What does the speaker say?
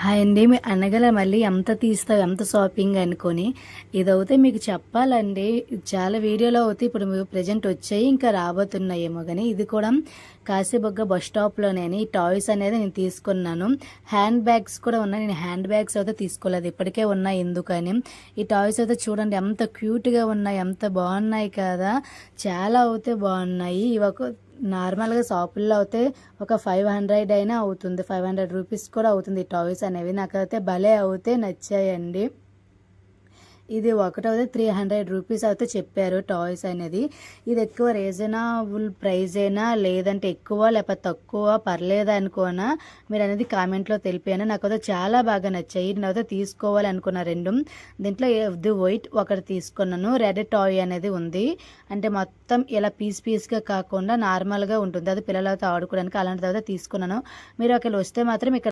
Hi అండి. మీ అనగల మళ్ళీ ఎంత తీస్తావు, ఎంత షాపింగ్ అనుకోని, ఇదైతే మీకు చెప్పాలండి. చాలా వీడియోలో అయితే ఇప్పుడు ప్రెజెంట్ వచ్చాయి, ఇంకా రాబోతున్నాయేమో కానీ, ఇది కూడా కాశీబుగ్గ బస్ స్టాప్లోనే ఈ టాయ్స్ అనేది నేను తీసుకున్నాను. హ్యాండ్ బ్యాగ్స్ కూడా ఉన్నాయి. నేను హ్యాండ్ బ్యాగ్స్ అయితే తీసుకోలేదు, ఇప్పటికే ఉన్నాయి. ఎందుకని ఈ టాయ్స్ అయితే చూడండి ఎంత క్యూట్గా ఉన్నాయి, ఎంత బాగున్నాయి కదా. చాలా అయితే బాగున్నాయి. ఇవి ఒక నార్మల్గా షాపుల్లో అయితే ఒక 500 అయినా అవుతుంది, 500 రూపీస్ కూడా అవుతుంది ఈ టాయ్స్ అనేవి. నాకైతే భలే అయితే నచ్చాయండి. ఇది ఒకటైతే 300 రూపీస్ అయితే చెప్పారు టాయ్స్ అనేది. ఇది ఎక్కువ రీజనబుల్ ప్రైస్ అయినా, లేదంటే ఎక్కువ లేకపోతే తక్కువ పర్లేదు అనుకోనా మీరు అనేది కామెంట్లో తెలిపాను. నాకైతే చాలా బాగా నచ్చాయి. నేనైతే తీసుకోవాలి అనుకున్న రెండు. దీంట్లో ఇది వైట్ ఒకటి తీసుకున్నాను, రెడ్ టాయ్ అనేది ఉంది. అంటే మొత్తం ఇలా పీస్గా కాకుండా నార్మల్గా ఉంటుంది, అది పిల్లలతో ఆడుకోవడానికి. అలాంటిది అయితే తీసుకున్నాను. మీరు ఒకవేళ వస్తే మాత్రం ఇక్కడ